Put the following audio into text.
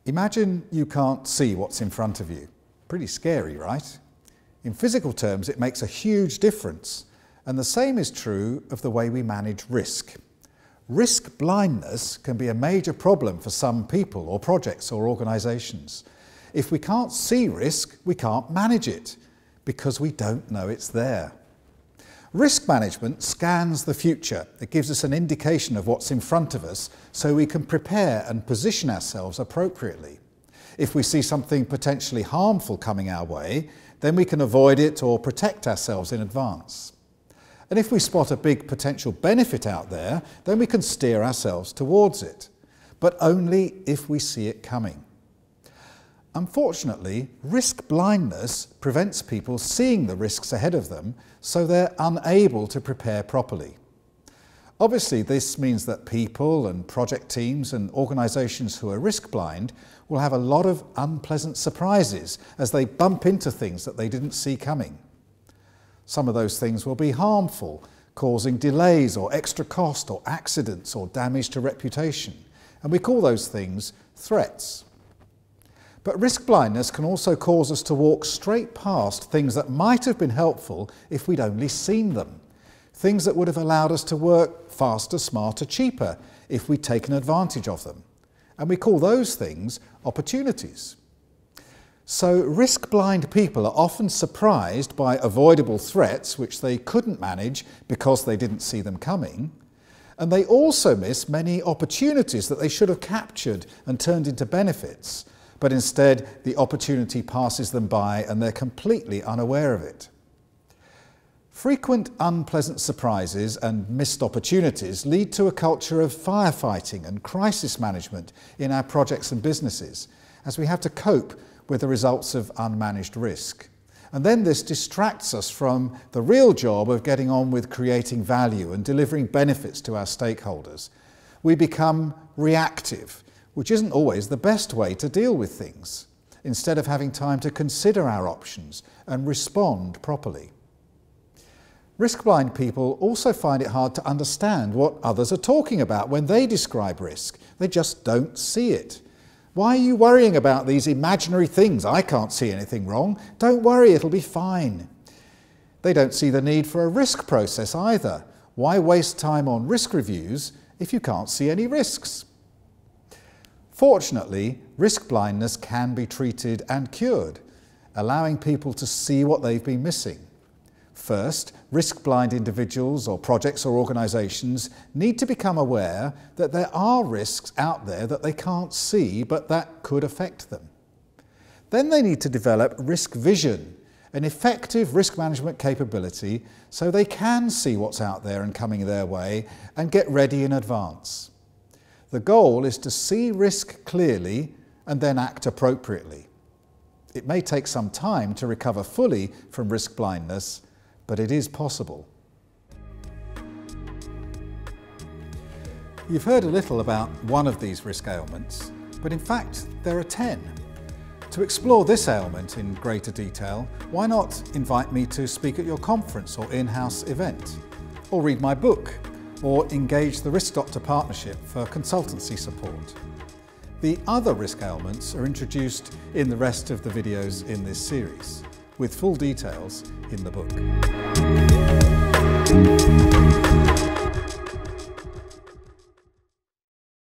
Imagine you can't see what's in front of you. Pretty scary, right? In physical terms, it makes a huge difference. And the same is true of the way we manage risk. Risk blindness can be a major problem for some people or projects or organisations. If we can't see risk, we can't manage it because we don't know it's there. Risk management scans the future. It gives us an indication of what's in front of us so we can prepare and position ourselves appropriately. If we see something potentially harmful coming our way, then we can avoid it or protect ourselves in advance. And if we spot a big potential benefit out there, then we can steer ourselves towards it, but only if we see it coming. Unfortunately, risk blindness prevents people seeing the risks ahead of them, so they're unable to prepare properly. Obviously, this means that people and project teams and organisations who are risk blind will have a lot of unpleasant surprises as they bump into things that they didn't see coming. Some of those things will be harmful, causing delays or extra cost or accidents or damage to reputation, and we call those things threats. But risk blindness can also cause us to walk straight past things that might have been helpful if we'd only seen them. Things that would have allowed us to work faster, smarter, cheaper if we'd taken advantage of them. And we call those things opportunities. So risk-blind people are often surprised by avoidable threats which they couldn't manage because they didn't see them coming. And they also miss many opportunities that they should have captured and turned into benefits. But instead, the opportunity passes them by and they're completely unaware of it. Frequent unpleasant surprises and missed opportunities lead to a culture of firefighting and crisis management in our projects and businesses, as we have to cope with the results of unmanaged risk. And then this distracts us from the real job of getting on with creating value and delivering benefits to our stakeholders. We become reactive, which isn't always the best way to deal with things, instead of having time to consider our options and respond properly. Risk-blind people also find it hard to understand what others are talking about when they describe risk. They just don't see it. Why are you worrying about these imaginary things? I can't see anything wrong. Don't worry, it'll be fine. They don't see the need for a risk process either. Why waste time on risk reviews if you can't see any risks? Fortunately, risk blindness can be treated and cured, allowing people to see what they've been missing. First, risk-blind individuals or projects or organisations need to become aware that there are risks out there that they can't see but that could affect them. Then they need to develop risk vision, an effective risk management capability so they can see what's out there and coming their way and get ready in advance. The goal is to see risk clearly and then act appropriately. It may take some time to recover fully from risk blindness, but it is possible. You've heard a little about one of these risk ailments, but in fact there are 10. To explore this ailment in greater detail, why not invite me to speak at your conference or in-house event, or read my book, or engage the Risk Doctor Partnership for consultancy support. The other risk ailments are introduced in the rest of the videos in this series, with full details in the book.